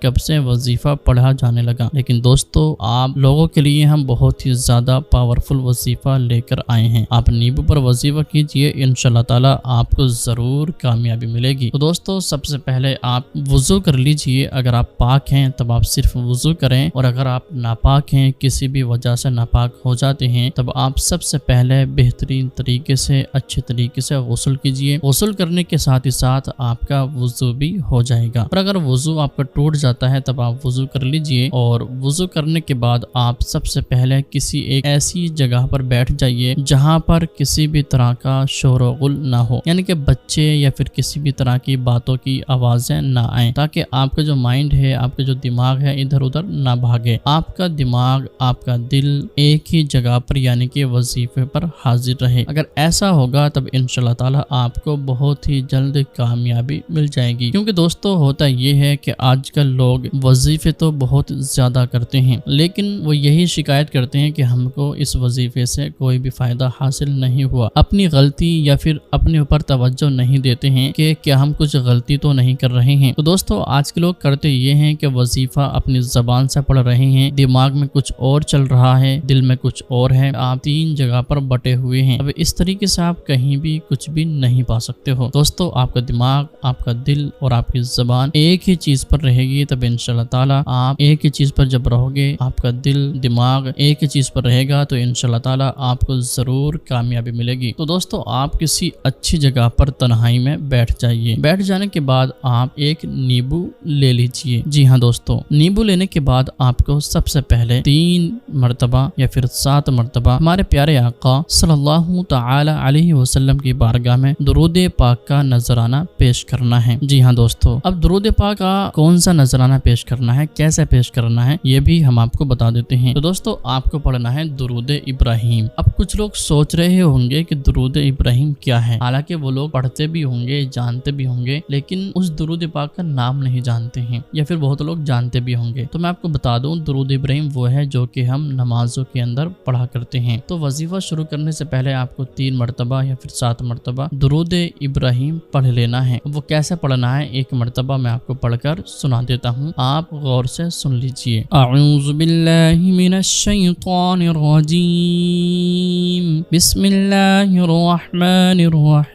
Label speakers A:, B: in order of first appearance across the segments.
A: کب سے وظیفہ پڑھا جانے لگا، لیکن دوستو آپ لوگوں کے لیے ہم بہت ہی زیادہ پاورفل وظیفہ لے کر آئے ہیں۔ آپ نیبو پر وظیفہ کیجئے، انشاءاللہ تعالی آپ کو ضرور کامیابی ملے گی۔ تو دوستو سب سے پہلے آپ وضو کر لیجئے، اگر آپ پاک ہیں تب آپ صرف وضو کریں، اور اگر آپ ناپاک ہیں، کسی بھی وجہ سے ناپاک ہو جاتے ہیں، تب آپ سب سے پہلے بہترین طریقے سے اچھے طریقے سے غسل کیجئے۔ غسل کرنے کے ساتھ ہی ساتھ آپ کا وضو بھی ہو جائے گا، اور اگر وضو آپ کا ٹوٹ جاتا ہے تب آپ وضو کر لیجئے، اور وضو کرنے کے بعد آپ سب سے پہلے کسی ایک ایسی جگہ پر بیٹھ جائیے جہاں پر کسی بھی طرح کا شور و غل نہ ہو، یعنی کہ بچے یا پھر کسی بھی طرح کی باتوں کی آوازیں نہ آئیں، تاکہ آپ کا جو مائنڈ ہے، آپ کا جو دماغ ہے، ادھر ادھر نہ بھاگے۔ آپ کا دماغ، آپ کا دل ایک ہی جگہ پر یعنی کہ وظیفے پر حاضر رہے۔ اگر ایسا ہوگا تب انشاءاللہ تعالی آپ کو بہت ہی جلد کامیابی مل جائے گی، کیونکہ دوستو ہوتا یہ ہے کہ آج کل لوگ وظیفے تو بہت زیادہ کرتے ہیں، لیکن وہ یہی شکایت کرتے ہیں کہ ہم کو اس وظیفے سے کوئی بھی فائدہ حاصل نہیں ہوا۔ اپنی غلطی یا پھر اپنے اوپر توجہ نہیں دیتے ہیں کہ کیا ہم کچھ غلطی تو نہیں کر رہے ہیں۔ تو دوستو آج کے لوگ کرتے یہ ہیں کہ وظیفہ اپنی زبان سے پڑھ رہے ہیں، دماغ میں کچھ اور چل رہا ہے، دل میں کچھ اور ہے، آپ تین جگہ پر بٹے ہوئے ہیں۔ اب اس طریقے سے آپ کہیں بھی کچھ بھی نہیں پا سکتے ہو۔ دوستو آپ کا دماغ، آپ کا دل اور آپ کی زبان ایک ہی چیز پر رہے گی، تب انشاءاللہ تعالی آپ ایک ہی چیز پر جب رہو گے، آپ کا دل دماغ ایک ہی چیز پر رہے گا، تو انشاءاللہ تعالی آپ کو ضرور کامیابی ملے گی۔ تو دوستو آپ کسی اچھی جگہ پر تنہائی میں بیٹھ جائیے۔ بیٹھ جانے کے بعد آپ ایک نیبو لے لیجئے۔ جی ہاں دوستو، نیبو لینے کے بعد آپ کو سب سے پہلے 3 مرتبہ یا پھر 7 مرتبہ ہمارے پیارے آقا صلی اللہ تعالی علیہ وسلم کی بارگاہ میں درود پاک کا نذرانہ پیش کرنا ہے۔ جی ہاں دوستو، اب درود پاک کا کون سا نذرانہ پیش کرنا ہے، کیسے پیش کرنا ہے، یہ بھی ہم آپ کو بتا دیتے ہیں۔ تو دوستو آپ کو پڑھنا ہے درود ابراہیم۔ اب کچھ لوگ سوچ رہے ہوں گے کہ درود ابراہیم کیا ہے، حالانکہ وہ لوگ پڑھتے بھی ہوں گے، جانتے بھی ہوں گے، لیکن اس درود پاک کا نام نہیں جانتے ہیں، یا پھر بہت لوگ جانتے بھی ہوں گے۔ تو میں آپ کو بتا دوں، درود ابراہیم وہ ہے جو کہ ہم نمازوں کے اندر پڑھا کرتے ہیں۔ تو وظیفہ شروع کرنے سے پہلے آپ کو 3 مرتبہ یا پھر 7 مرتبہ درود ابراہیم پڑھ لینا ہے۔ وہ کیسے پڑھنا ہے، ایک مرتبہ میں آپ کو پڑھ کر سنا دیتا ہوں، آپ غور سے سن لیجئے۔ اعوذ باللہ من الشیطان الرجیم، بسم اللہ الرحمن الرحیم،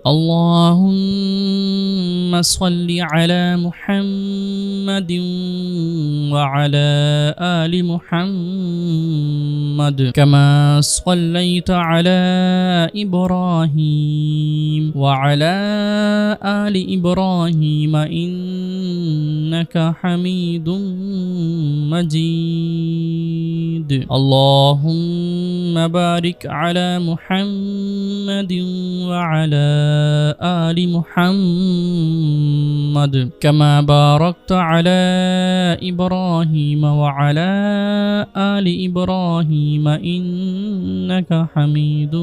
A: اللہم صل علی محمد وعلى آل محمد كما صليت على إبراهيم وعلى آل إبراهيم إنك حميد مجيد، اللهم بارك على محمد وعلى آل محمد كما باركت على إبراهيم وعلى آل إبراهيم إنك حميد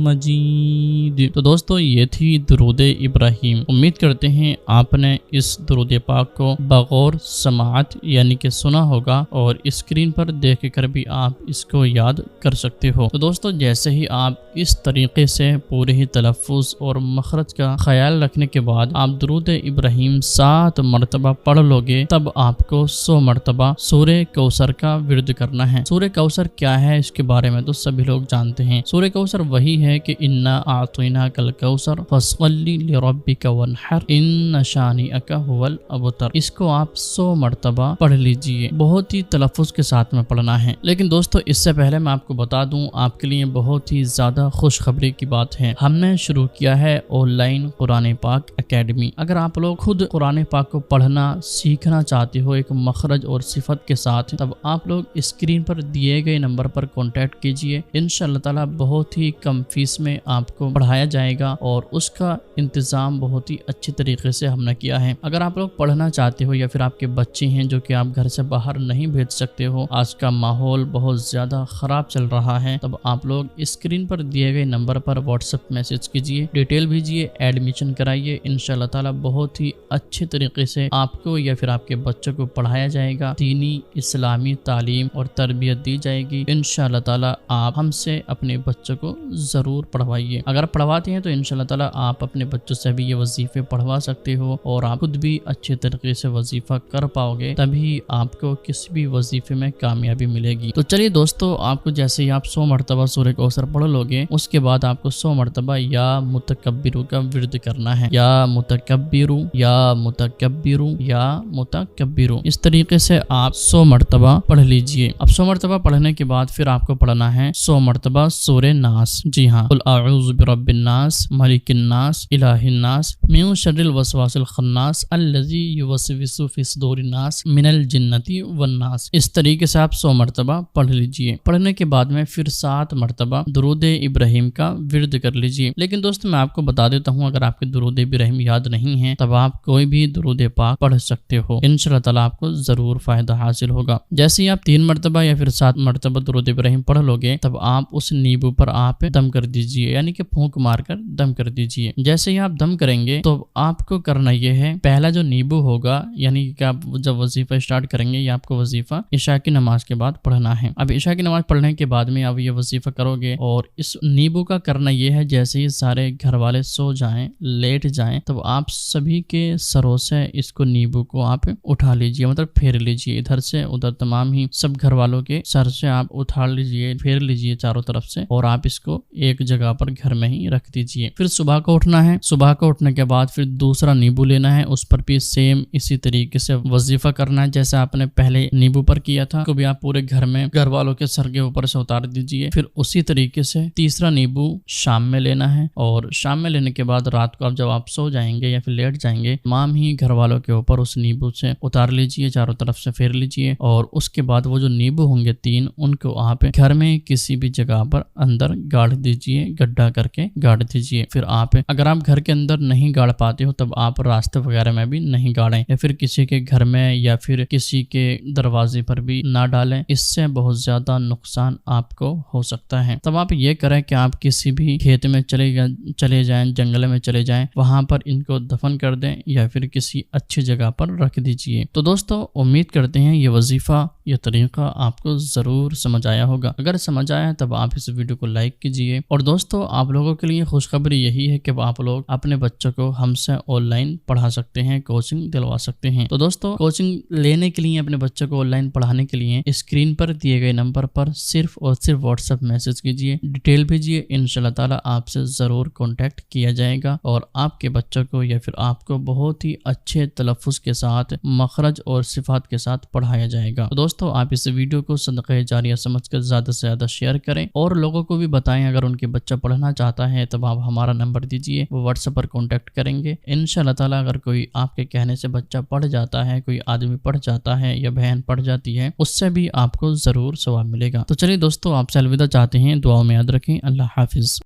A: مجید۔ تو دوستو یہ تھی درود ابراہیم۔ امید کرتے ہیں آپ نے اس درود پاک کو بغور سماعت یعنی کہ سنا ہوگا، اور اسکرین پر دیکھ کر بھی آپ اس کو یاد کر سکتے ہو۔ تو دوستو جیسے ہی آپ اس طریقے سے پورے ہی تلفظ اور مخرج کا خیال رکھنے کے بعد آپ درود ابراہیم 7 مرتبہ پڑھ لوگے، تب آپ کو 100 مرتبہ سورہ کوثر کا ورد کرنا ہے۔ سورہ کوثر کیا ہے، اس کے بارے میں تو سبھی لوگ جانتے ہیں۔ سورہ کوثر وہی ہے کہ انا اعطیناک الکوثر فصل لربک وانحر ان شانئک ھو الابتر۔ اس کو آپ 100 مرتبہ پڑھ لیجئے، بہت ہی تلفظ کے ساتھ میں پڑھنا ہے۔ لیکن دوستو اس سے پہلے میں آپ کو بتا دوں، آپ کے لیے بہت ہی زیادہ خوشخبری کی بات ہے، ہم نے شروع کیا ہے آن لائن قرآن پاک اکیڈمی۔ اگر آپ لوگ خود قرآن پاک کو پڑھنا سیکھنا چاہتے ہو ایک مخرج اور صفت کے ساتھ، تب آپ لوگ اسکرین پر دیے گئے نمبر پر کانٹیکٹ کیجئے، انشاءاللہ تعالی بہت ہی کم فیس میں آپ کو پڑھایا جائے گا، اور اس کا انتظام بہت ہی اچھے طریقے سے ہم نے کیا ہے۔ اگر آپ لوگ پڑھنا چاہتے ہو یا پھر آپ کے بچے ہیں جو کہ آپ گھر سے باہر نہیں بھیج سکتے ہو، آج کا ماحول بہت زیادہ خراب چل رہا ہے، تب آپ لوگ اسکرین پر دیے گئے نمبر پر واٹس ایپ میسج کیجئے، ڈیٹیل بھیجئے، ایڈمیشن کرائیے، انشاءاللہ تعالی بہت ہی اچھے طریقے سے آپ کو یا پھر آپ کے بچوں کو پڑھایا جائے گا، دینی اسلامی تعلیم اور تربیت دی جائے گی۔ انشاءاللہ تعالی آپ ہم سے اپنے بچوں کو ضرور ضرور پڑھوائیے۔ اگر پڑھواتے ہیں تو انشاءاللہ تعالیٰ آپ اپنے بچوں سے بھی یہ وظیفے پڑھوا سکتے ہو اور آپ خود بھی اچھے طریقے سے وظیفہ کر پاؤ گے، تبھی آپ کو کسی بھی وظیفے میں کامیابی ملے گی۔ تو چلیے دوستو، آپ کو جیسے ہی آپ 100 مرتبہ سورہ کوثر پڑھ لو گے، اس کے بعد آپ کو 100 مرتبہ یا متکبرو کا ورد کرنا ہے، یا متکبرو یا متکبرو یا متکبرو، اس طریقے سے آپ 100 مرتبہ پڑھ لیجئے۔ اب 100 مرتبہ پڑھنے کے بعد پھر آپ کو پڑھنا ہے 100 مرتبہ سورہ ناس۔ جی ہاں، قل اعوذ برب الناس ملک الناس الہ الناس من شر الوسواس الخناس الذی یوسوس فی صدور الناس من الجنۃ والناس۔ اس طریقے سے آپ 100 مرتبہ پڑھ لیجئے۔ پڑھنے کے بعد میں پھر 7 مرتبہ درود ابراہیم کا ورد کر لیجئے۔ لیکن دوستو میں آپ کو بتا دیتا ہوں، اگر آپ کے درود ابراہیم یاد نہیں ہے تب آپ کوئی بھی درود پاک پڑھ سکتے ہو، انشاءاللہ تعالیٰ آپ کو ضرور فائدہ حاصل ہوگا۔ جیسے ہی آپ 3 مرتبہ یا پھر 7 مرتبہ درود ابراہیم پڑھ لو گے، تب آپ اس نیبو پر آپ دم کر دیجئے، یعنی کہ پھونک مار کر دم کر دیجئے۔ جیسے ہی آپ دم کریں گے تو آپ کو کرنا یہ ہے، پہلا جو نیبو ہوگا، یعنی کہ آپ جب وظیفہ اسٹارٹ کریں گے، یہ آپ کو وظیفہ عشاء کی نماز کے بعد پڑھنا ہے۔ اب عشاء کی نماز پڑھنے کے بعد میں آپ یہ وظیفہ کرو گے، اور اس نیبو کا کرنا یہ ہے، جیسے ہی سارے گھر والے سو جائیں، لیٹ جائیں، تب آپ سبھی کے سروں سے اس کو نیبو کو آپ اٹھا لیجئے، مطلب پھیر لیجئے، ادھر سے ادھر تمام ہی سب گھر والوں کے سر سے آپ اٹھا لیجئے، پھیر لیجئے چاروں طرف سے، اور آپ اس کو ایک جگہ پر گھر میں ہی رکھ دیجئے۔ پھر صبح کو اٹھنا ہے، صبح کو اٹھنے کے بعد پھر دوسرا نیبو لینا ہے، اس پر بھی سیم اسی طریقے سے وظیفہ کرنا ہے جیسے آپ نے پہلے نیبو پر کیا تھا، کو بھی آپ پورے گھر میں گھر والوں کے سر کے اوپر سے اتار دیجئے۔ پھر اسی طریقے سے تیسرا نیبو شام میں لینا ہے، اور شام میں لینے کے بعد رات کو اب جب آپ سو جائیں گے یا پھر لیٹ جائیں گے، تمام ہی گھر والوں کے اوپر اس نیبو سے اتار لیجئے، چاروں طرف سے پھیر لیجئے، اور اس کے بعد وہ جو نیبو ہوں گے 3، ان کو آپ گھر میں کسی بھی جگہ پر اندر گاڑ دیجئے، گڈھا کر کے گاڑ دیجئے۔ پھر آپ اگر آپ گھر کے اندر نہیں گاڑ پاتے ہو تب آپ راستے وغیرہ میں بھی نہیں گاڑیں، یا پھر کسی کے گھر میں یا پھر کسی کے دروازے پر بھی نہ ڈالیں، اس سے بہت زیادہ نقصان آپ کو ہو سکتا ہے۔ تب آپ یہ کریں کہ آپ کسی بھی کھیت میں چلے جائیں، جنگل میں چلے جائیں، وہاں پر ان کو دفن کر دیں یا پھر کسی اچھی جگہ پر رکھ دیجئے۔ تو دوستو امید کرتے ہیں یہ وظیفہ، یہ طریقہ آپ کو ضرور سمجھ آیا ہوگا۔ اگر سمجھ آیا تب آپ اس ویڈیو کو لائک کیجئے، اور دوستو آپ لوگوں کے لیے خوشخبری یہی ہے کہ آپ لوگ اپنے بچوں کو ہم سے آن لائن پڑھا سکتے ہیں، کوچنگ دلوا سکتے ہیں۔ تو دوستو کوچنگ لینے کے لیے، اپنے بچوں کو آن لائن پڑھانے کے لیے اسکرین پر دیے گئے نمبر پر صرف اور صرف واٹس ایپ میسج کیجئے، ڈیٹیل بھیجئے، انشاءاللہ تعالیٰ آپ سے ضرور کانٹیکٹ کیا جائے گا، اور آپ کے بچوں کو یا پھر آپ کو بہت ہی اچھے تلفظ کے ساتھ، مخرج اور صفات کے ساتھ پڑھایا جائے گا۔ تو دوستو آپ اس ویڈیو کو صدقہ جاریہ سمجھ کر زیادہ سے زیادہ شیئر کریں، اور لوگوں کو بھی بتائیں اگر ان کے بچہ پڑھنا چاہتا ہے تب آپ ہمارا نمبر دیجئے، وہ واٹس ایپ پر کانٹیکٹ کریں گے انشاءاللہ تعالیٰ۔ اگر کوئی آپ کے کہنے سے بچہ پڑھ جاتا ہے، کوئی آدمی پڑھ جاتا ہے یا بہن پڑھ جاتی ہے، اس سے بھی آپ کو ضرور ثواب ملے گا۔ تو چلیے دوستو آپ سے الوداع چاہتے ہیں، دعاؤں میں یاد رکھیں، اللہ حافظ۔